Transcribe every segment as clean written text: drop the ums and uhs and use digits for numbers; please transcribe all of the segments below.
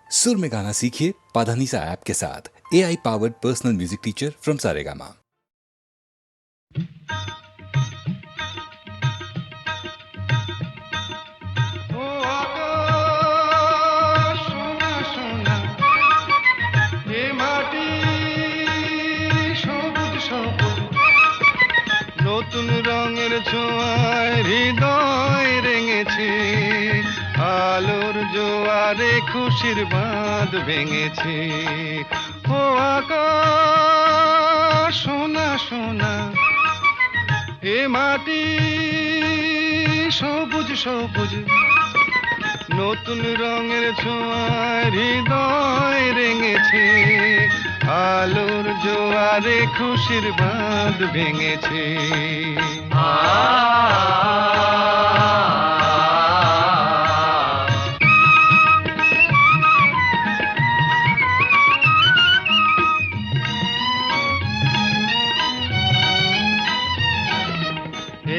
सुर में गाना सीखिए पाधानीसा ऐप के साथ। AI powered personal music teacher from Saregama. নতুন রঙের ছোঁয়ায় হৃদয় রেঙেছে, আলোর জোয়ারে খুশির বাঁধ ভেঙেছে। ও আকাশ সোনা সোনা, এ মাটি সবুজ সবুজ। নতুন রঙের ছোঁয়ায় হৃদয় রেঙেছে, আলোর জোয়ারে খুশির বাঁধ ভেঙেছে।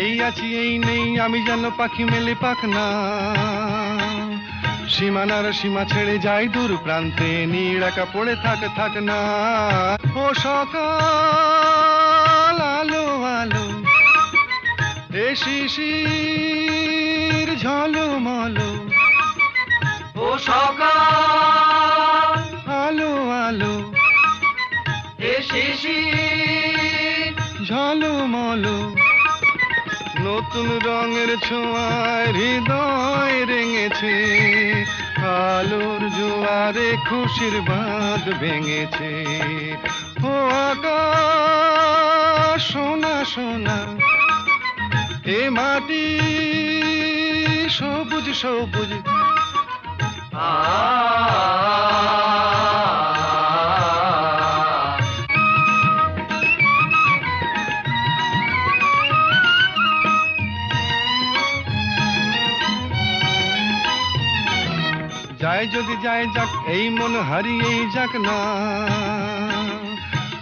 এই আছি এই নেই আমি যেন পাখি মেলে পাখনা, সীমানার সীমা ছেড়ে যাই দূর প্রান্তে, নীড়াকা পড়ে থাক না। ও সকাল আলো আলো, এ শিশির ঝলমলো। ও সকাল আলো আলো, এ শিশির ঝলমলো। নতুন রঙের ছোঁয়ায় হৃদয় রেঙেছে, আলোর জোয়ারে খুশির বাঁধ ভেঙেছে। ও আকাশ সোনা সোনা, এ মাটি সবুজ সবুজ। যাই যদি যাই যাক এই মন হারিয়েই যাক না,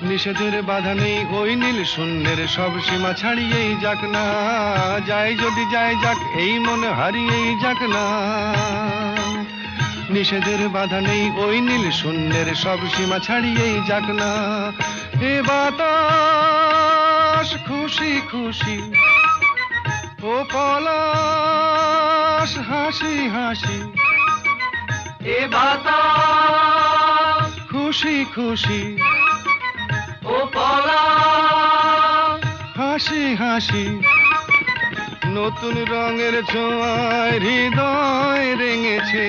নিষেধের বাধা নেই ওই নীল শূন্যের সব সীমা ছাড়িয়েই যাক না। যাই যদি যাই যাক এই মন হারিয়েই যাক না, নিষেধের বাধা নেই ওই নীল শূন্যের সব সীমা ছাড়িয়েই যাক না। এ বাতাস খুশি খুশি, ও পলাশ হাসি হাসি। এ বাতাস খুশি খুশি, ও পলাশ হাসি হাসি। নতুন রঙের ছোঁয়ায় হৃদয় রেঙেছে,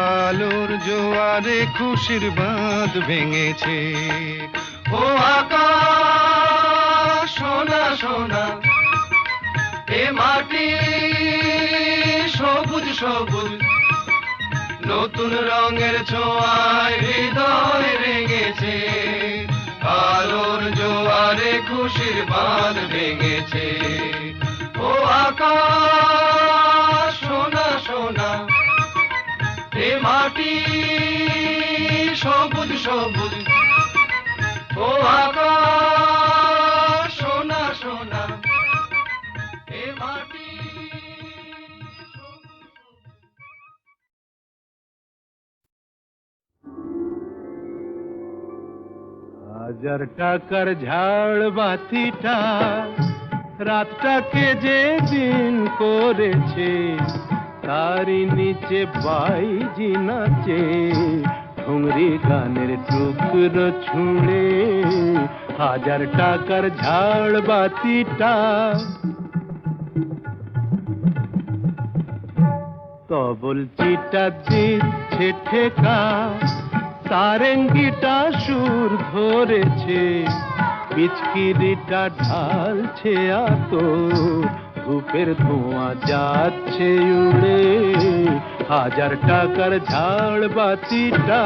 আলোর জোয়ারে খুশির বাঁধ ভেঙেছে। ও আকাশ সোনা সোনা, এ মাটি সবুজ সবুজ। নতুন রঙের ছোঁয়ায় হৃদয় রেঙেছে, আলোর জোয়ারে খুশির বাঁধ ভেঙেছে। ও আকাশ সোনা সোনা, এ মাটি সবুজ সবুজ। ও আকাশ সোনা সোনা, এ মাটি। হাজার টাকার ঝাড় বাতিটা রাতটাকে যে দিন করেছে, তারই নিচে বাইজি নাচে ঘুংরি গানের টুকরো ছুঁড়ে। হাজার টাকার ঝাড় বাতিটা তবল চিটা দিচ্ছে ঠেকা, সারেঙ্গিটা সুর ধরেছে, পিচকিরিটা ঢালছে আতো, ধূপের ধোঁয়া যাচ্ছে উড়ে। হাজার টাকার ঝাড় বাতিটা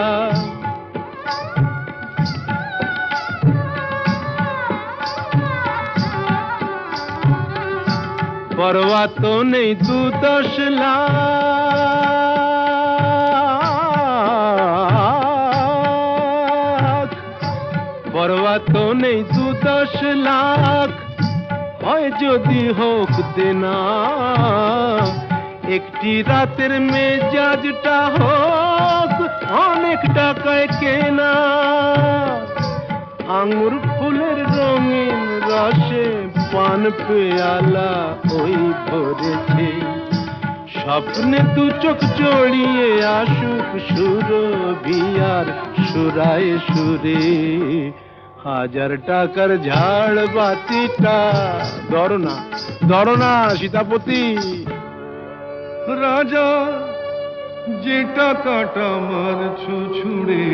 পরোয়া তো নেই 2-10 লাখ, পরোয়া তো নেই 2-10 লাখ, হয় যদি হোক দেনা। একটি রাতের মেজাজটা হোক আঙুর ফুলের রঙিন রসে পান পেয়ালা ওই ভরেছে, স্বপ্নে দু চোখ জড়িয়ে আসুক সুরভিয়ার সুরায় সুরে। 1000 টাকার ঝাড় বাতিটা ধরো না সীতাপতি। রাজা যে টাকাটা মারছো ছুড়ে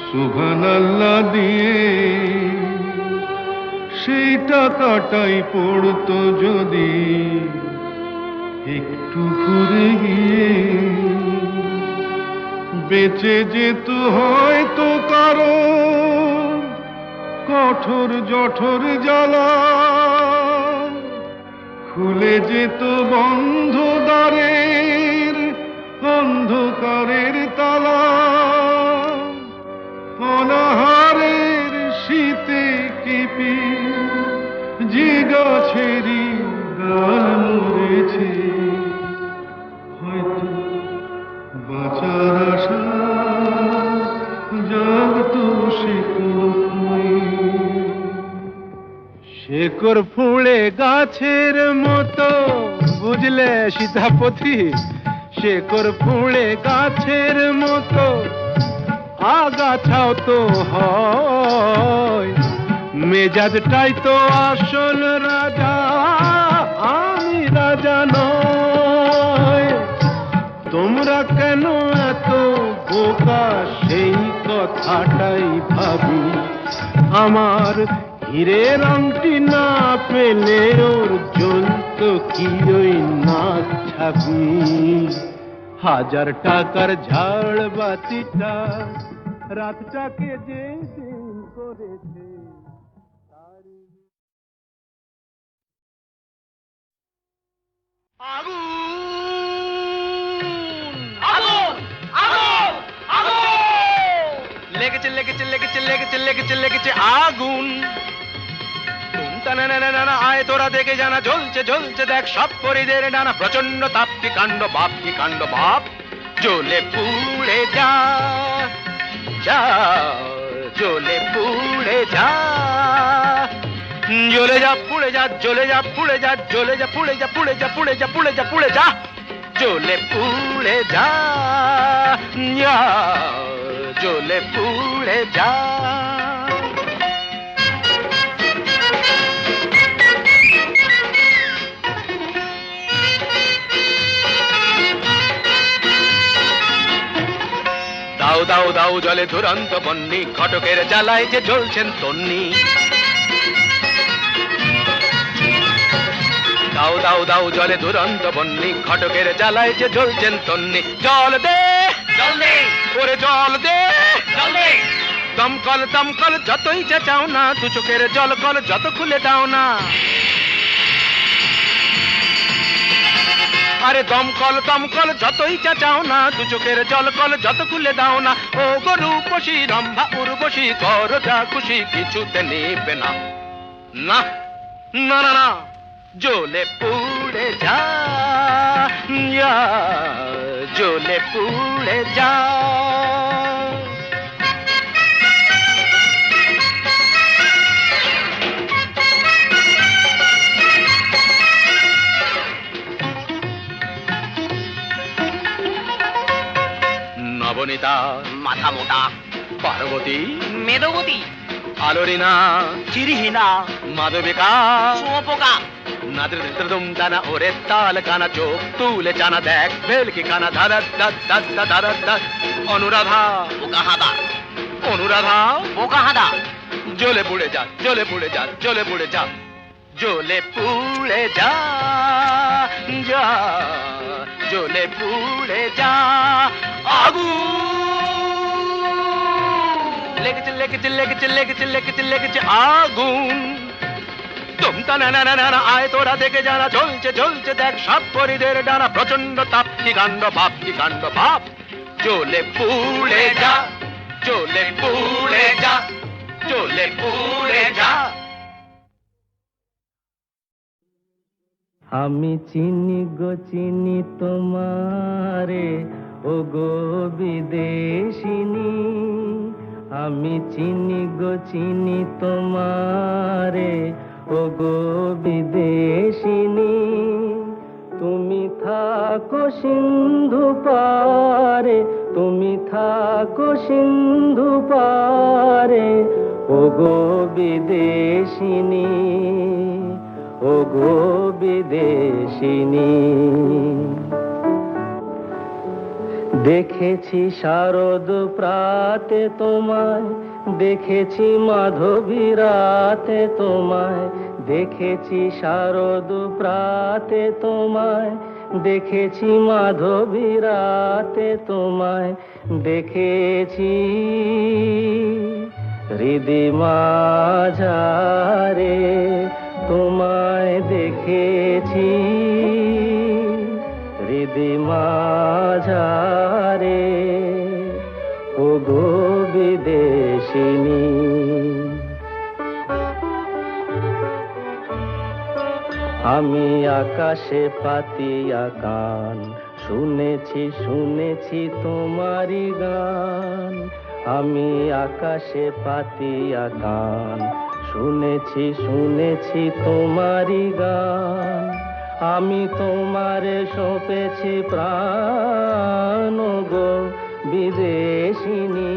সুবহানাল্লাহ দিয়ে, সেই টাকাটাই পড়তো যদি একটু ঘুরে গিয়ে, বেঁচে যেত হয়তো কারো কঠোর জঠর জ্বালা, খুলে যেত বন্ধ দ্বারের অন্ধকারের তালা, অনাহারের শীতে কেঁপে যে গাছেরই ডাল মরেছে, হয়তো বাঁচার আশা জাগতো সে শেকড় ফুঁড়ে গাছের মতো, বুঝলে সীতাপতি? শেকড় ফুঁড়ে গাছের মতো আগাছাও তো হয়, মেজাজটাই তো আসল রাজা, আমি রাজা নয়। তোমরা কেন এত বোকা সেই কথাটাই ভাবি, আমার হীরের আংটি না পেলে ওর জ্বলত কি ওই নাক ছাবি। 1000 টাকার ঝাড় বাতিটা রাতটাকে যে দিন করেছে। লেগেছে লেগেছে লেগেছে লেগেছে লেগেছে লেগেছে আগুন। আয় তোরা দেখে জানা, জ্বলছে জ্বলছে দেখ সব পরিদের ডানা, প্রচন্ড তাপ কি কাণ্ড বাপ, কি কাণ্ড বাপ। জ্বলে পুড়ে যা যা, জ্বলে পুড়ে যা, জ্বলে যা পুড়ে যা, জ্বলে যা পুড়ে যা, জ্বলে যা পুড়ে যা, পুড়ে যা পুড়ে যা, পুড়ে যা পুড়ে যা, জ্বলে পুড়ে যা, জ্বলে পুড়ে যা। দাও দাও দাও জলে দুরন্ত বন্যি, ঘটকের জ্বালায় যে জ্বলছেন তন্নি। দাও দাও দাও জলে দুরন্ত বন্যি, ঘটকের জ্বালায় যে জ্বলছেন তন্নি। জল দে জল দে, ওরে জল দে জল দে, দমকল দমকল যতই চেঁচাও না, দু চোখের জল কল যত খুলে দাও না। আরে দমকল দমকল যতই চেঁচাও না, দু চোখের জল কল যত খুলে দাও না। ও গরু পশি রম্ভা উর্বশী, কর যা খুশি কিছুতে নেবে না, না না না না। জ্বলে পুড়ে যা, জ্বলে পুড়ে যা। নবনীতা মাথা মোটা, পার্বতী মেদবতী, আলোরিনা চিরিহীনা, মাধবিকা শুঁয়োপোকা, নাদের দুম দানা ওরে তাল কানা, চোখ তুলে জানা দেখ ভেলকি কানা, ধারা ধারা ধারা ধারা। অনুরাধা বোকা হাদা, অনুরাধা বোকা হাদা, জ্বলে পুড়ে যা, জ্বলে পুড়ে যা, জ্বলে পুড়ে যা, জ্বলে পুড়ে যা, যা জ্বলে পুড়ে যা। আগুন লেগেছে লেগেছে লেগেছে লেগেছে লেগেছে লেগেছে আগুন। তুমতা না না না না, আয় তোরা দেখে জানা, জ্বলছে জ্বলছে দেখ সব পরিদের ডানা, প্রচন্ড তাপ কি কাণ্ড বাপ, কি কাণ্ড বাপ। জ্বলে পুড়ে যা, জ্বলে পুড়ে যা, জ্বলে পুড়ে যা। আমি চিনি গো চিনি তোমারে, ও গো বিদেশিনী, আমি চিনি গো চিনি তোমারে, ও গো বিদেশিনী। তুমি থাকো সিন্ধু পারে, তুমি থাকো সিন্ধু পারে, ও গো বিদেশিনী, ও গো বিদেশিনী। দেখেছি শারদ প্রাতে তোমায়, দেখেছি মাধবী রাতে তোমায়, দেখেছি শারদ প্রাতে তোমায়, দেখেছি মাধবী রাতে তোমায়, দেখেছি হৃদি মাঝারে তোমায় দেখেছি, হৃদি মাঝারে, ও গো বিদেশিনী। আমি আকাশে পাতিয়া কান, শুনেছি শুনেছি তোমারি গান। আমি আকাশে পাতিয়া কান, শুনেছি শুনেছি তোমারি গান। আমি তোমারে সঁপেছি প্রাণ গো বিদেশিনী,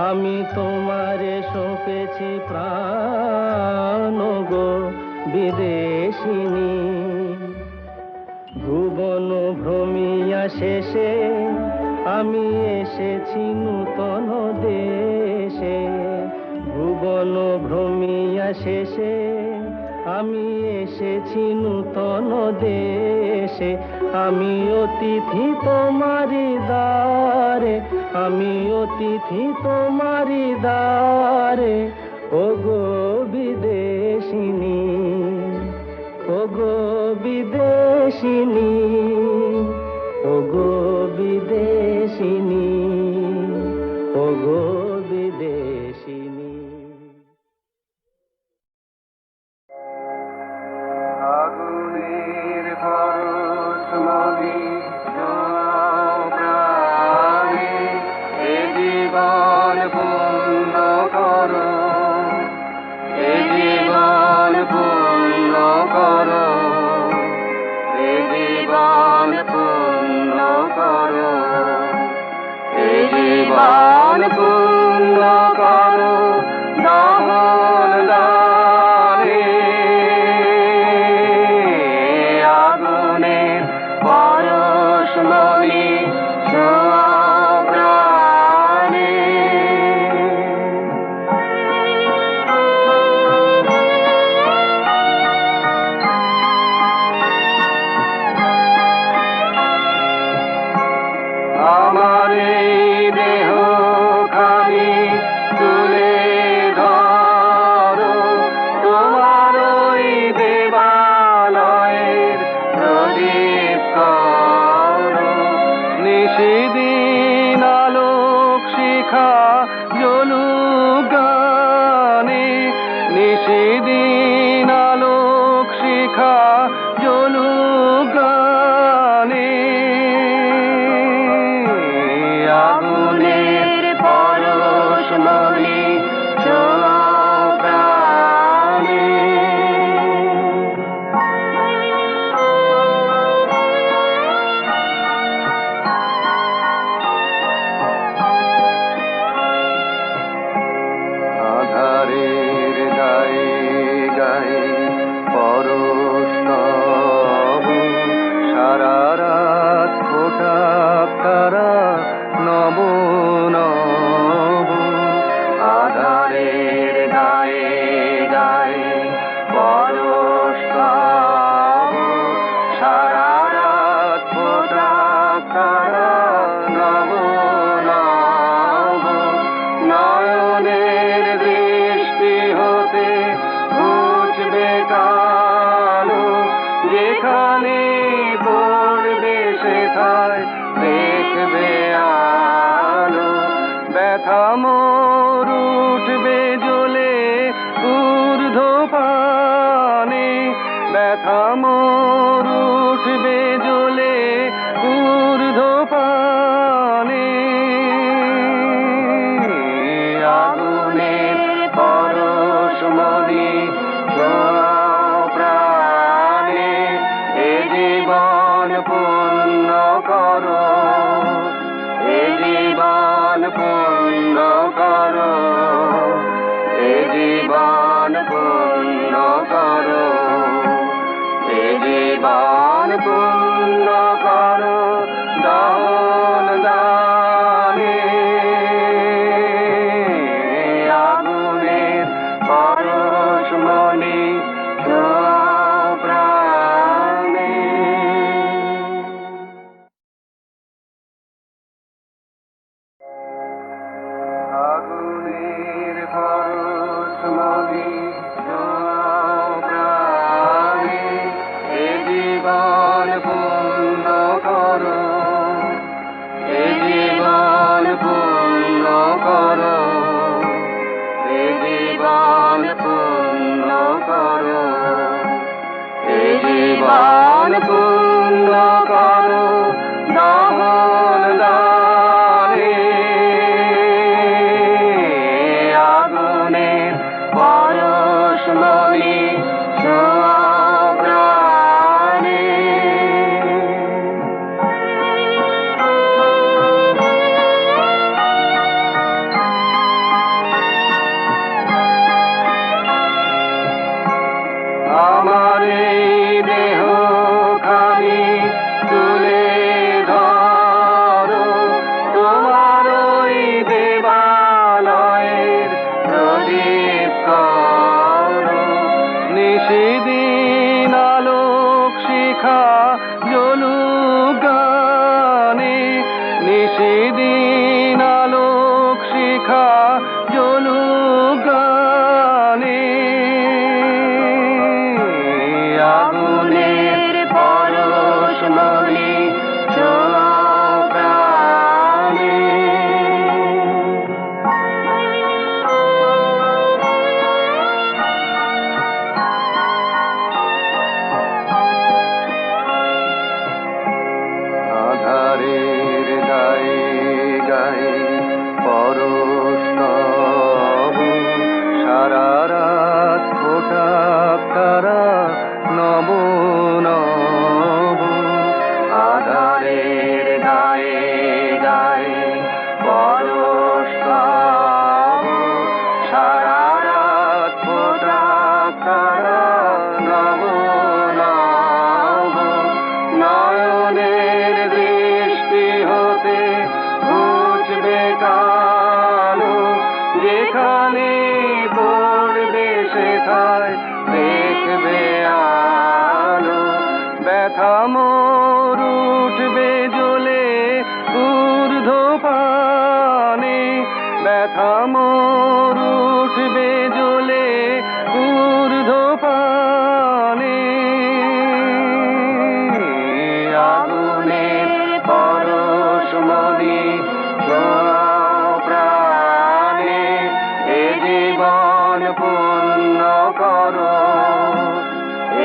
আমি তোমারে সঁপেছি প্রাণ গো বিদেশিনী। ভুবন ভ্রমিয়া শেষে আমি এসেছি নূতন দেশে, ভুবন ভ্রমিয়া শেষে আমি এসেছি নূতন দেশে। আমি অতিথি তোমারি দ্বারে, আমি অতিথি তোমারি দ্বারে, ও গো বিদেশিনী, ও গো বিদেশিনী, ও গো বিদেশিনী, ও গো বিদেশিনী। আগুনের পরশমণি প্রাণে, এ জীবন পূর্ণ করো, এ জীবন পূর্ণ করো, এ জীবন পূর্ণ করো, এ জীবন পূর্ণ করো দহন দানে। আগুনের পরশমণি ছোঁয়া প্রাণে। আমার এই দেহ খানি তুলে ধরো, তোমার ওই দেবালয়ের প্রদীপ করো। নিশিদিন আলোক শিখা জ্বলুক গানে, নিশিদিন আলোক শিখা জ্বলুক গানে। আগুনের পরশমণি ছোঁয়া প্রাণে। আধারের গায়ে গায়ে পরশ তব, সারা রাত ফোটা তারা নব নব। আধারের গায়ে গায়ে পরশ তব, সারা রাত ফোটা তারা নব নব। নয়নের দৃষ্টি হতে ঘুচবে কালো, যেখানে পড়বে সেথায় দেখবে আলো। ব্যথা মোর উঠবে জ্বলে ঊর্ধ্বপানে, ব্যথা মোর উঠবে জ্বলে ঊর্ধ্বপানে। জীবন পূর্ণ করো দহন দানে আগুনের পরশমণি ছোঁয়াও প্রাণে। আগুনের পরশমণি ছোঁয়াও প্রাণে এ জীবন পূর্ণ করো, এ জীবন পূর্ণ করো, এ জীবন পূর্ণ করো, এ জীবন পূর্ণ করো দহন দানে আগুনের পরশমণি ছোঁয়াও প্রাণে। আমার এই দেহ খানি তুলে ধরো তোমার ওই দেবালয়ের প্রদীপ করো, নিশিদিন আলোক শিখা জ্বলুক গানে, নিশিদিন আলোক শিখা জ্বলুক গানে আগুনের পরশমণি ছোঁয়াও প্রাণে। আধারের গায়ে গায়ে পরশ তব সারা রাত ফোটা তারা নব নব। আধারের গায়ে গায়ে পরশ তব সারা রাত ফোটা তারা নব নব। নয়নের দৃষ্টি হতে ঘুচবে কালো, যেখানে পড়বে সেথায় দেখবে আলো। ব্যথা মোর উঠবে জ্বলে ঊর্ধ্বপানে, ব্যথা মোর উঠবে জ্বলে ঊর্ধ্বপানে আগুনের পরশমণি ছোঁয়াও প্রাণে এ জীবন পূর্ণ করো,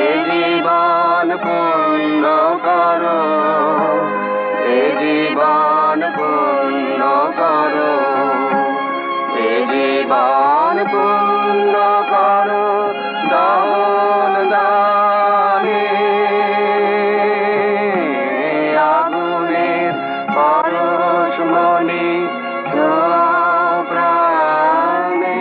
এ জীবন পূর্ণ করো, এ জীবন পূর্ণ করো, এ জীবন পূর্ণ করো দহন দানে আগুনের পরশমণি ছোঁয়াও প্রাণে।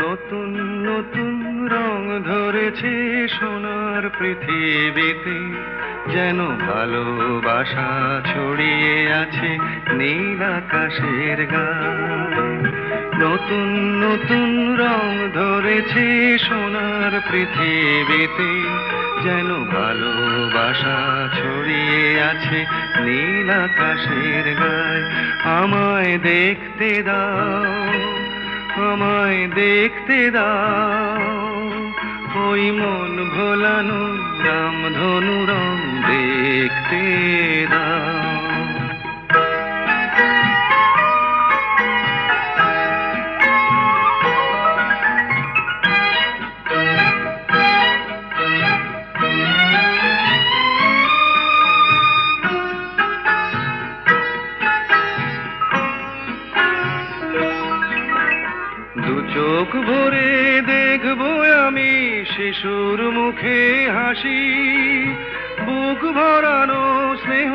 নতুন নতুন রং ধরেছে সোনার পৃথিবীতে, যেন ভালোবাসা ছড়িয়ে আছে নীল আকাশের গায়ে। নতুন নতুন রং ধরেছে সোনার পৃথিবীতে, যেন ভালোবাসা ছড়িয়ে আছে নীল আকাশের গায়ে। আমায় দেখতে দাও, আমায় দেখতে দাও, ওই মন ভোলানো রামধনু রং দেখতে দাও। চোখ ভরে দেখবো আমি শিশুর মুখে হাসি, বুক ভরানো স্নেহ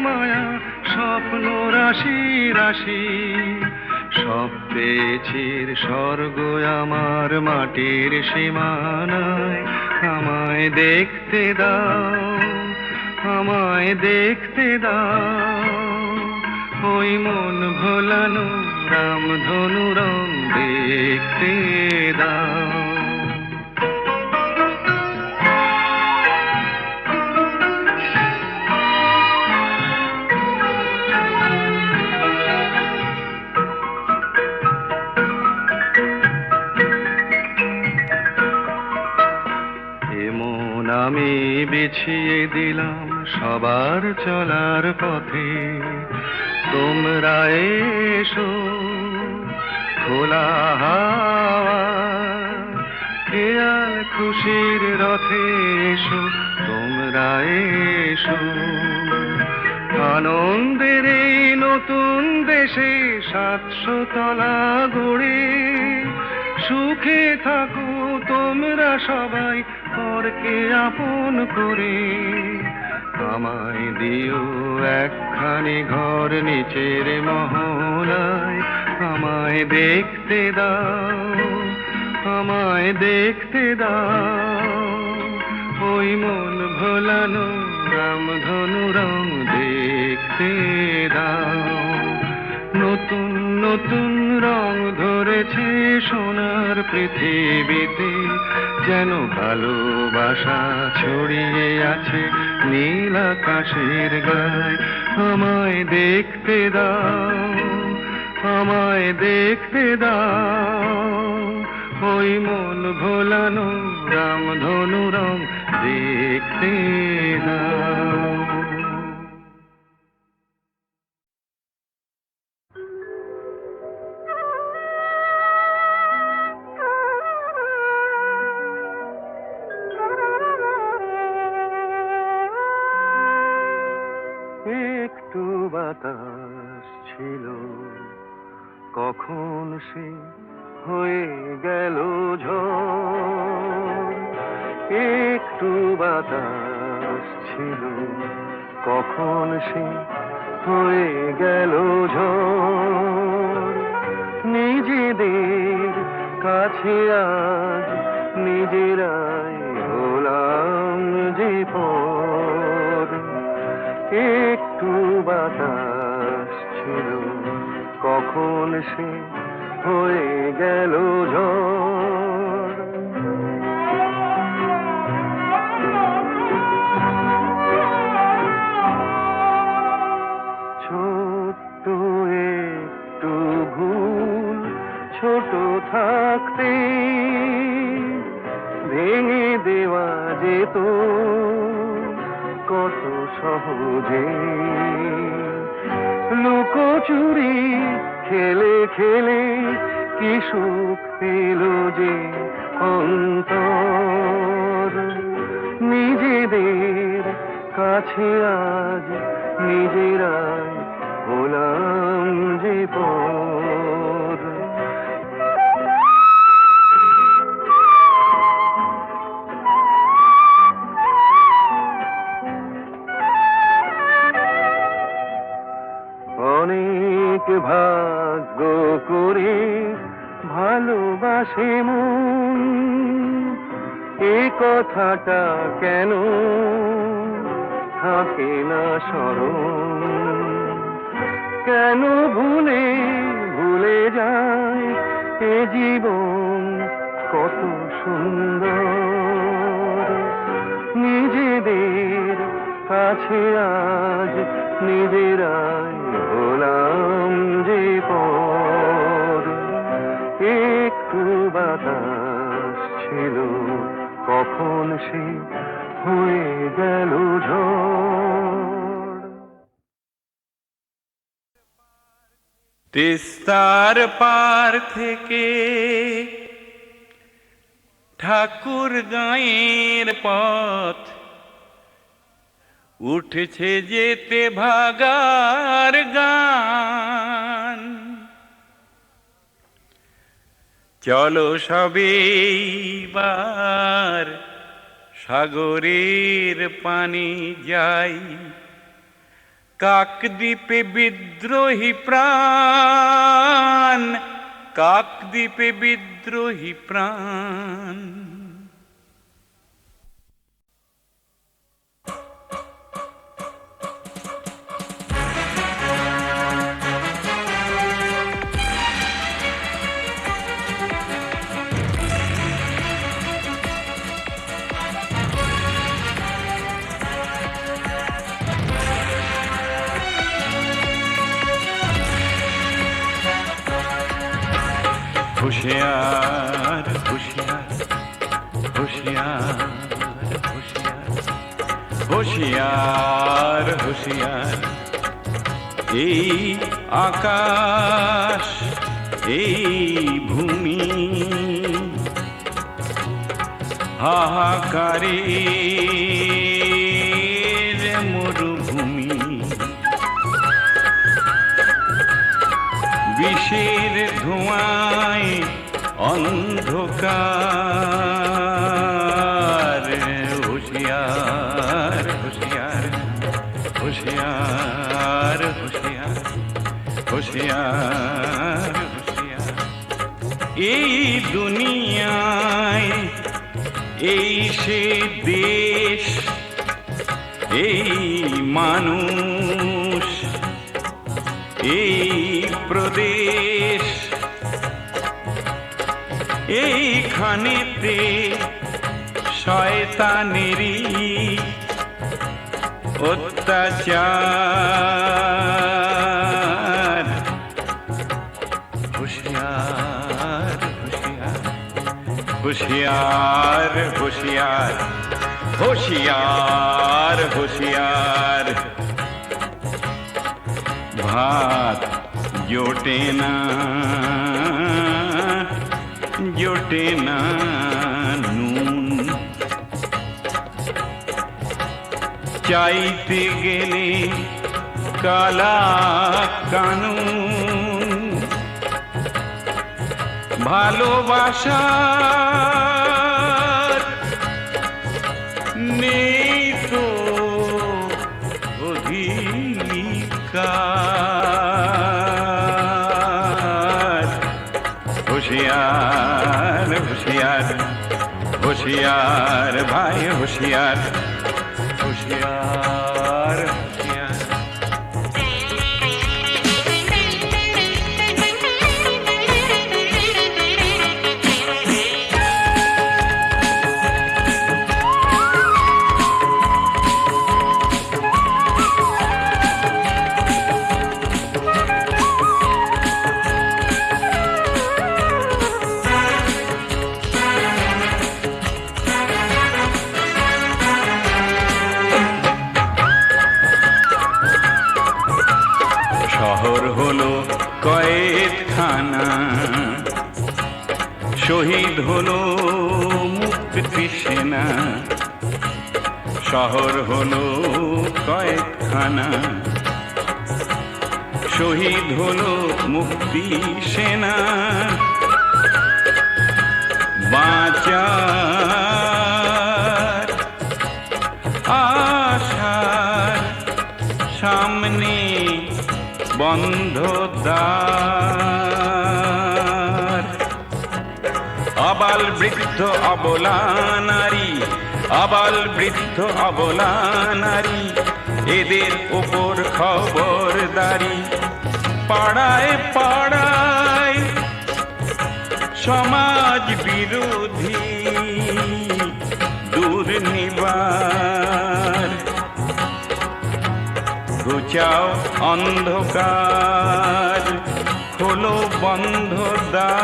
মায়া, স্বপ্ন রাশি রাশি। সব পেয়েছির স্বর্গ আমার মাটির সীমানায়, আমায় দেখতে দাও, আমায় দেখতে দাও। ওই মন ভোলানো রামধনু রং দেখতে দাও। এমন আমি বিছিয়ে দিলাম সবার চলার পথে, তোমরা এসো খোলা হাওয়া, খেয়াল খুশির রথে এসো, তোমরা এসো। আনন্দের এই নতুন দেশে 700 তলা গড়ে, সুখে থাকো তোমরা সবাই পরকে আপন করে। আমায় দিও একখানি ঘর নিচের মহলায়, আমায় দেখতে দাও, আমায় দেখতে দাও। ওই মন ভোলানো রামধনু রং দেখতে দাও। নতুন নতুন রং ধরেছে সোনার পৃথিবীতে, যেন ভালোবাসা ছড়িয়ে আছে নীল আকাশের গায়ে। আমায় দেখতে দাও, আমায় দেখতে দাও। ওই মন ভোলানো রামধনু রং দেখতে দাও। একটু বাতাস ছিল, কখন সে হয়ে গেল ঝড়। একটু বাতাস ছিল, কখন সে হয়ে গেল ঝড়। নিজেদের কাছে আজ নিজেরাই হলাম যে পর। একটু বাতাস ছিল, কখন সে হয়ে গেল ঝড়। ছোট্ট একটু ভুল ছোট থাকতে ভেঙে দেওয়া যেত কত সহজে। লুকোচুরি খেলে খেলে কি সুখ পেল যে অন্তর। নিজেদের কাছে আজ নিজেরাই হলাম যে পর। অনেক ভাগ্য করে ভালোবাসে মন, এ কথাটা কেন থাকে না স্মরণ। কেন ভুলে ভুলে যায় এ জীবন কত সুন্দর। নিজেদের কাছে আজ নিজেরাই হলাম যে পর। একটু বাতাস ছিল, কখন সে হয়ে গেল ঝড়। তিস্তার পার থেকে ঠাকুর গাঁয়ের পথ উঠছে যেতে ভাগার গান। চলো সবেবার সাগরের পানি যাই, কাকদ্বীপে বিদ্রোহী প্রাণ, কাকদ্বীপে বিদ্রোহী প্রাণ। হুঁশিয়ার হুঁশিয়ার হুঁশিয়ার হুঁশিয়ার হুঁশিয়ার হুঁশিয়ার, এই আকাশ এই ভূমি হাহাকারের মরুভূমি, বিষের ধোঁয়ায় অন্ধকার। হুঁশিয়ার হুঁশিয়ার হুঁশিয়ার হুঁশিয়ার হুঁশিয়ার হুঁশিয়ার, এই দুনিয়ায় এই সে দেশ, এই মানুষ, এই প্রদেশ, এইখানেতে শয়তানেরই অত্যাচার। হুঁশিয়ার হুঁশিয়ার হুঁশিয়ার হুঁশিয়ার হুঁশিয়ার হুঁশিয়ার, ভাত জোটে না জোটে না নুন, চাইতে গেলে কালা কানুন, ভালোবাসার নেই তো অধিকার। হুঁশিয়ার হুঁশিয়ার হুঁশিয়ার ভাই হুঁশিয়ার হুঁশিয়ার হুঁশিয়ার। শহর হলো কয়েদখানা, শহীদ হলো মুক্তি সেনা। শহর হলো কয়েদখানা, শহীদ হলো মুক্তি সেনা। বাঁচার আশার সামনে বন্ধ দ্বার। আবাল বৃদ্ধ অবলা নারী, আবাল বৃদ্ধ অবলা নারী, এদের উপর খবরদারি। পাড়ায় পাড়ায় সমাজ বিরোধী দুর্নিবার। ঘুচাও অন্ধকার, খোলো বন্ধ দ্বার।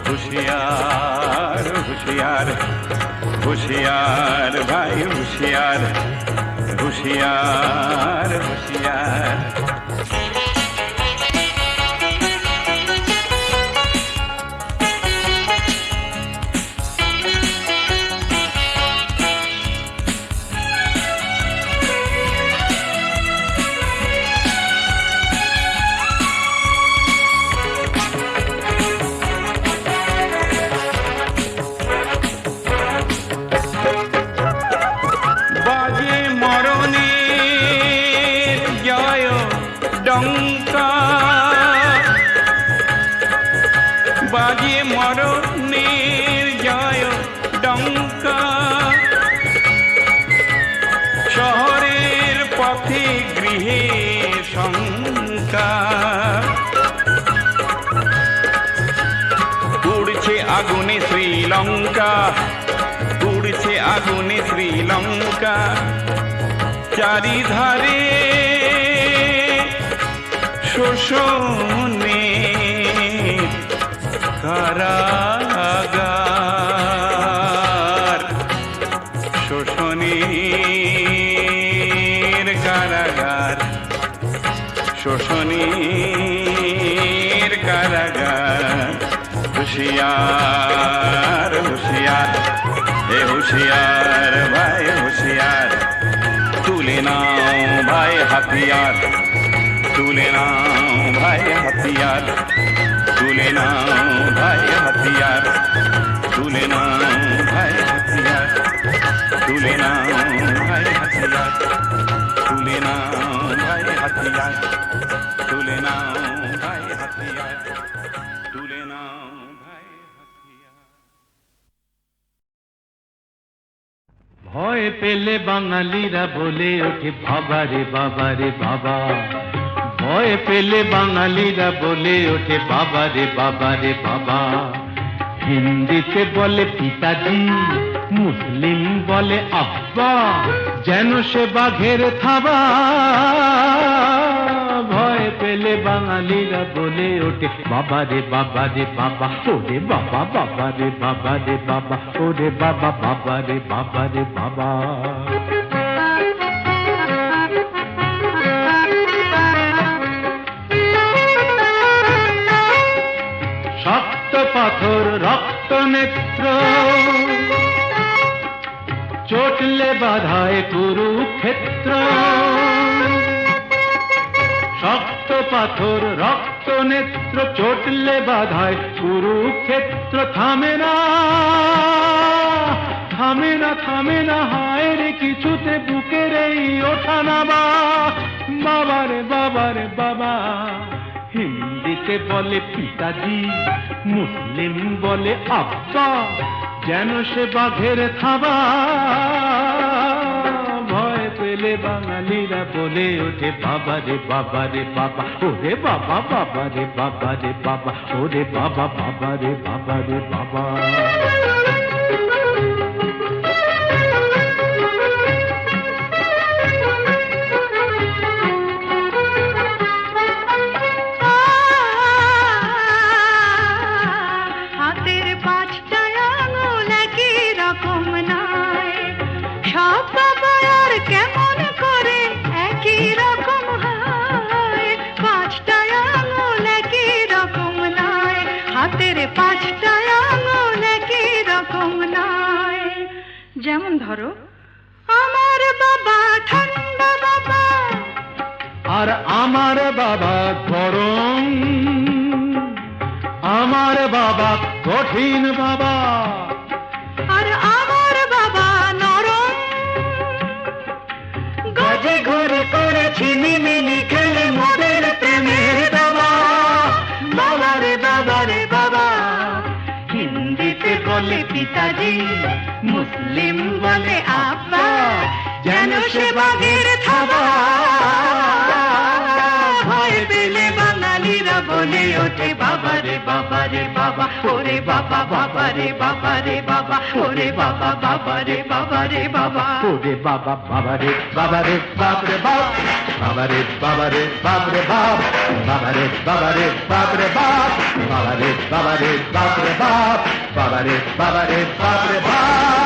হুঁশিয়ার হুঁশিয়ার হুঁশিয়ার ভাই হুঁশিয়ার হুঁশিয়ার হুঁশিয়ার। মরণের জয় ডঙ্কা, শহরের পথে গৃহে শঙ্কা, উড়ছে আগুনে শ্রীলঙ্কা, উড়ছে আগুনে শ্রীলঙ্কা, চারিধারে শোষণে কারাগার, শোষণের কারাগার, শোষণের কারাগার। হুঁশিয়ার হুঁশিয়ার এ হুঁশিয়ার ভাই হুঁশিয়ার, তুলে নাও ভাই হাতিয়ার, তুলে নাও ভাই হাতিয়ার, তুলে নাও ভাই হাতিয়ার, তুলে নাও ভাই হাতিয়ার, তুলে নাও ভাই হাতিয়ার, তুলে নাও ভাই হাতিয়ার, তুলে নাও ভাই হাতিয়ার, তুলে নাও ভাই হাতিয়ার। ভয় পেলে বাঙালিরা বলে ওঠে বাবা রে বাবা রে বাবা, ভয় পেলে বাঙালিরা বলে ওঠে বাবা রে বাবা রে বাবা। হিন্দিতে বলে পিতাজি, মুসলিম বলে আব্বা, যেন সে বাঘের থাবা। ভয় পেলে বাঙালিরা বলে ওঠে বাবা রে বাবা রে বাবা, ওরে বাবা বাবা রে বাবা রে বাবা, ওরে বাবা বাবা রে বাবা রে বাবা। শক্ত পাথর রক্ত নেত্র, চটলে বাধায় কুরুক্ষেত্র। শক্ত পাথর রক্ত নেত্র, চটলে বাধায় কুরুক্ষেত্র। থামে না থামে না থামে না, হায় রে কিছুতে বুকের এই ওঠা নামা। বাবা রে বাবা রে বাবা। হিন্দিতে বলে পিতাজি, মুসলিম বলে আব্বা, যেন সে বাঘের থাবা। ভয় পেলে বাঙালিরা বলে ওঠে বাবা রে বাবা রে বাবা, ওরে বাবা বাবা রে বাবা রে বাবা, ওরে বাবা বাবা রে বাবা রে বাবা। যেমন ধরো, আমার বাবা ঠান্ডা বাবা, আর আমার বাবা গরম, আমার বাবা কঠিন বাবা, আর আমার বাবা নরম। গজে ঘরে করেছি মিমিনি খেলে মোদের প্রেমের বাবা। বাবা রে বাবা রে বাবা। হিন্দিতে বলে পিতাজি, মুসলিম বলে আব্বা, যেন সে বাঘের থাবা। ভয় পেলে বাঙালিরা বলে ওঠে বাবা রে বাবা রে বাবা, ওরে বাবা বাবা রে বাবা রে বাবা, ওরে বাবা বাবা রে বাবা রে বাবা, ওরে বাবা বাবা রে বাবা রে বাপ রে বাপ, বাবা রে বাবা রে বাপ রে বাপ, বাবা রে বাবা রে বাপ রে বাপ, বাবা রে বাবা রে বাপ রে বাপ, বাবা রে বাবা রে বাপ রে বাপ।